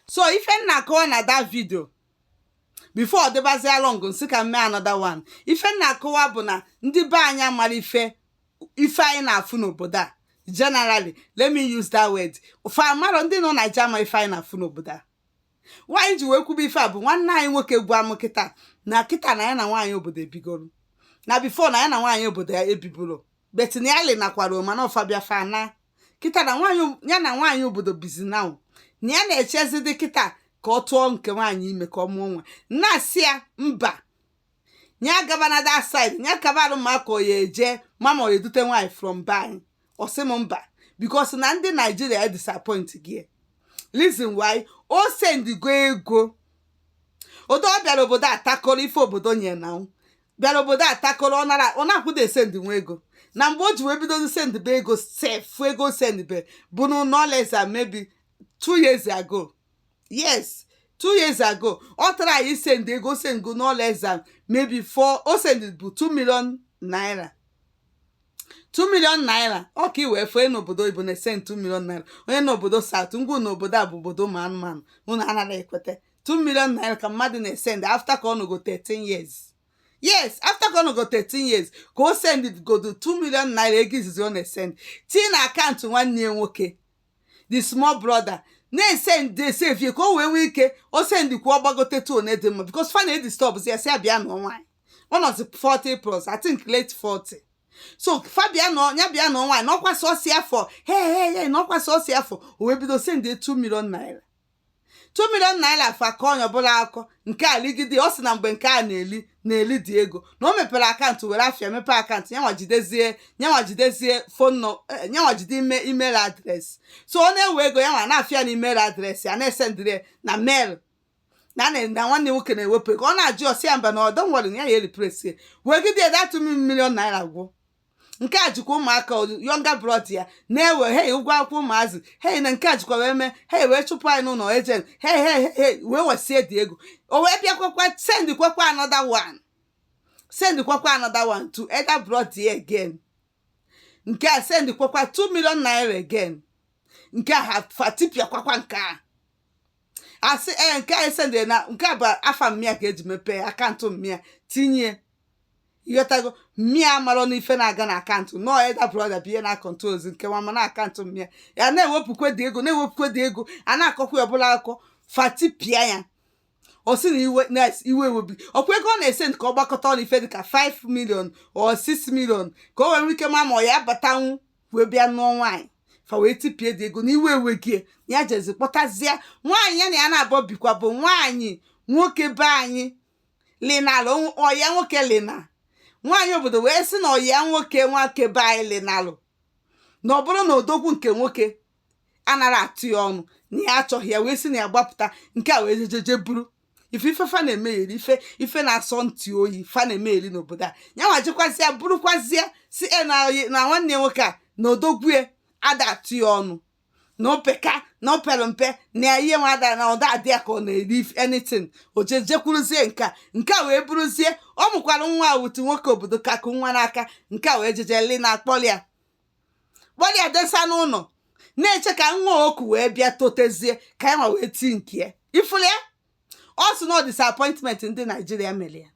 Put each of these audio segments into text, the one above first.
So if I na go na that video before the bazi along nsi ka me another one. If I na kowa bụ na ndị be anya mara ife anyị na-afụ n'obodo a. Generally, let me use that word. For amaro ndị nọ na Jama ife anyị na-afụ n'obodo a. Why ji wee kwuba ife a bụ nwanne anyị nwoke gwa m kịta na kịta na ya na nwaanyị obodo ebigoro. Na before na ya na nwaanyị obodo ya ebiburo. Betini ali nakwara mana ọfabia fa na kịta na nwaanyị ya na nwaanyị obodo bizi now. Na ya na-echezi dị kịta ka ọ tụọ nke nwaanyị ime ka ọ mụọ nwa. Na-asị ya mba. Nya gaba na that side, nya kabarụ maka oye eje mama oye dute nwaanyị from by. Osimo mba because na ndị Nigeria disappoint gị. Reason why o send go ego. Odo bịara obodo atakọrọ ife obodo nye na. Bịara obodo atakọrọ ọ na-akwụ de send nwe ego. Na mgbe o ji wee bido send be ego safe ego send be bụ no less than maybe 2 years ago. Yes, 2 years ago. Ọ tara yi send ego send go no less than maybe 4 o send bụ 2 million naira. 2 million naira. Okay, we for n'obodo Igbo na send 2 million naira. Onye n'obodo South ngwu n'obodo a bụ obodo man. Unu anara ekwete. 2 million naira ka mmadụ na send after ka ọ go 13 years. Yes, after ka ọ go 13 years, go send it go do 2 million naira egizizi ọ na send. Tin account nwanne ya nwoke. The small brother. Na send dey save you ko we ike o send kwa ogbagote to na dey because fan e disturb say abia no nwan. One of the 40 plus, I think late 40. So Fabian no nya bia no nwan no kwa so sia for hey no kwa so sia for we bido send 2 million naira. 2 million naira fa ka onye bụla akọ nke a ligide o si na mgbe nke a na-eli dị ego na o mepere akaụntụ were afia mepe akaụntụ nyanwa jidezie phone no nyanwa jide email address so ọ na-ewe ego yanwa na-afia na email address ya na-esendire na mail na nwanne nwoke na-ewepụ ego ọ na-ajụ osi mba na ọdọ nwere ya ya replace wee gide that 2 million naira gwụ nke a jikwa ụmụaka younger brother ya na-ewe hey ụgwọ akwụkwọ ụmụazị hey na nke a jikwa wee mee hey wee chụpụ anyị n'ụlọ agent hey wee wesie dị ego o wee bịakwakwa send kwakwa another one to either brother again nke a send kwakwa 2 million naira again nke a fatipia kwakwa nke a asị nke a send na nke a bụ afa mmịa ka eji mepee akaụntụ mmịa tinye yotago mmịa maro n'ife na-aga na akaụntụ no either brother biye na controls nke nwa na akaụntụ mmịa ya na-ewepụkwe dị ego a na-akọkwa ọbụla akọ fatipia ya o si na iwe webi okwe ego na-esend ka ọ gbakọta ọnụ ife dịka 5 million or 6 million ka o nwere ike ma ya batanwu wee bịa nụọ nwaanyị fa wee tipie dị ego na iwe ewegie ya jezi kpọtazie nwaanyị ya na ya na-abọ bikwa bụ nwaanyị nwoke be anyị linalụ ọya nwoke lina nwaanyị obodo wee sị na ọya nwoke be anyị linalụ na ọ bụrụ na odogwu nke nwoke anara atụ ya ọnụ na ya achọghị ya wee sị na ya gbapụta nke a wee jeje buru ife fa na-emegheri ife na-asọ ntị oyi fa na-emegheri n'obodo a nyanwa jikwazịa burukwazie si na nwanne nwoke a na odogwu ada atụ ya ọnụ na opeka na opere mpe na ihe nwada na ọda adị ya ka ọ na-eri anything o jekwuruzie nke a wee buruzie ọ mụkwara nwa awutu nwoke obodo kakụ nwa n'aka nke a wee jejeli na kpọlịa desa n'ụlọ na-eche ka nwa oku wee bịa totezie ka ya nwa wee ti nke ya ifụrụ ya ọ sị na disappointment ndị Nigeria mere ya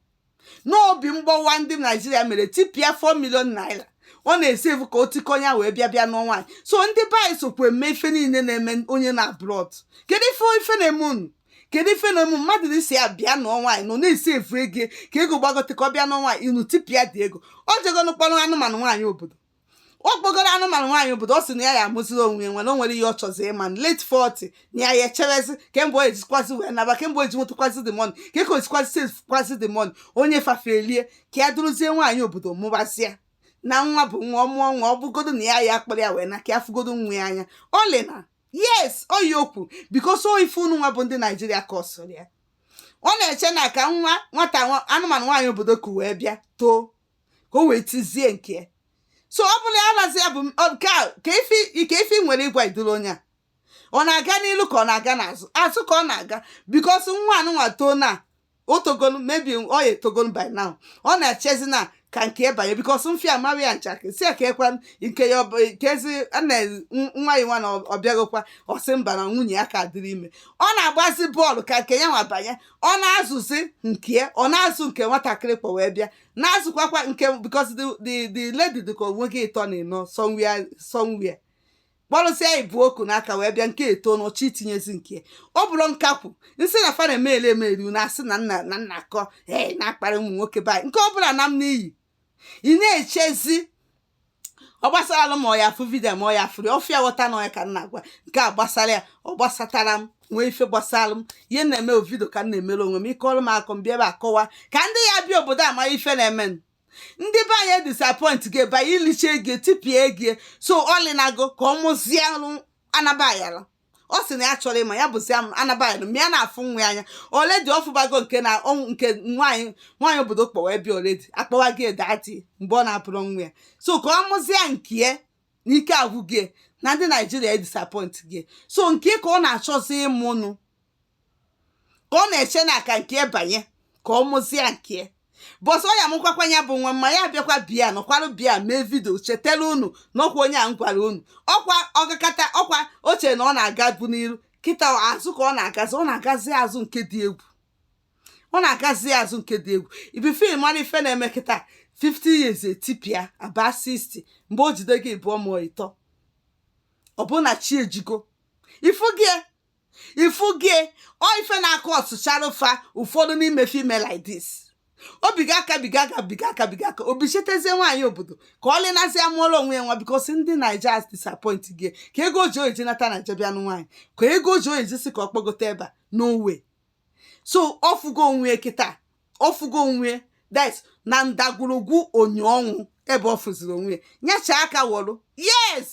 n'obi mgbawa ndị Nigeria mere tipịa 4 million naira ọ na-esevu ka o tikonya wee bịa n'ọnwa so ndị bai sokwa eme ife niile na-eme onye na abroad kedu ife na-eme unu mmadụ n'isi ya bịa n'ọnwa nọ na-esevu ego ka ego gbagote ka ọ bịa n'ọnwa inu tipịa dị ego ọ jego kpọrọ anụmanụ nwaanyị obodo ọ kpọgoro anụmanụ nwaanyị obodo ọ sị na ya amụziri onwe ya nwere o nwere ihe ọ chọzi ịma late 40 na ya echewezi kemgbe o ejikwazi wee naba kemgbe o ji nwetụkwazi the money ka eko ejikwazi sefukwazi the money onye fafelie ka ya duruzie nwaanyị obodo mụbazie na nwa bụ nwa ọmụọ nwa ọ bụgodo na ya akpọrọ ya wee na ka ya fụgodo nwa ya anya olena yes oyi okwu because o ife unu nwa bụ ndị Nigeria ka ọ sụrụ ya ọ na-eche na ka nwata anụmanụ nwaanyị obodo ka wee bịa too ka o wee tizie nke ya so ọ bụla ya nazi ya bụ ka ife nwere ịgwa idoro onye a ọ na-aga n'ilu ka ọ na-aga n'azụ ka ọ na-aga because nwa anụnwa too na otogolu maybe ọ ya etogolu by now ọ na-echezi na ka nke ebanye bikos mfi amaghị ya nchakị si ka ekwa nke ya kezi nwa ya nwa na ọbịagokwa ọsị mba na nwunye ya ka dịrị ime ọ na-agbazi bọọlụ ka nke ya nwa banye ọ na-azụzi nke ọ na-azụ nke nwatakịrị kpọ wee bịa na-azụkwakwa nke bikos the lady dịka onwe gị ịtọ na ịnọ somewhere kpọrụsịa ibu oku n'aka wee bịa nke eto n'ọchị itinyezi nke ọ bụrụ nkakwu nsị na fa na-emeli emeri na-asị na nna akọ na-akparị ụmụ nwoke baanyị nke ọ bụla na m n'iyi ị na-echezi ọ gbasara m ọya afụ vidio ma ọya afụrụ ọfịa ghọta na ọya ka m na-agwa nke a gbasara ya ọ gbasatara m nwee ife gbasara m ihe na-eme ovidio ka m na-emere onwe m ịkọrọ m akọ m bịa ebe akọwa ka ndị ya bịa obodo amara ife na-eme ndị be anyị disappoint gị ebe anyị iliche ego tipịa ego so ọlịnago ka ọ mụzie anabayala ọ sị na ya chọrọ ịma ya bụzi anabayala ma ya na-afụ nwa anya oledi ọfụbago nke nwaanyị obodo kpọwa ebe oledi akpọwa gị dati mgbe ọ na-apụrụ nwa ya so ka ọ mụzie nke n'ike agwụ gị na ndị Naijiria disappoint gị so nke ka ọ na-achọzi ịmụnụ ka ọ na-eche na aka nke banye ka ọ mụzie nke bọsọ ya mụkwakwa ya bụ nwa mma ya bịakwa bịa nọkwarụ bịa mee vidio chetara unu n'ọkwa onye a m gwara unu ọkwa ọgakata ọkwa oche na ọ na-aga bụ n'iru kịta azụ ka ọ na-agazi azụ nke dị egwu ọ na-agazi azụ nke dị egwu ibi fil mara ife na-eme kịta 50 years etipịa aba 60 mgbe o jide gị bụọ mụọ ịtọ ọ bụ na chi ejigo ifu gị ọ ife na-akọ ọsụchara ụfa ụfọdụ n'ime female like this obiga aka obichetezie nwaanyị obodo ka ọ lịnazi amụọla onwe ya nwa bikos ndị Naija disappoint gị ka ego ji oji nata Naija bịa nwaanyị ka ego ji oji si ka ọ kpọgote ebe a n'owe so ọfụgo onwe kịta ọfụgo onwe that na ndagwurugwu onye ọnwụ ebe ọ fụziri onwe nyacha aka wọrụ yes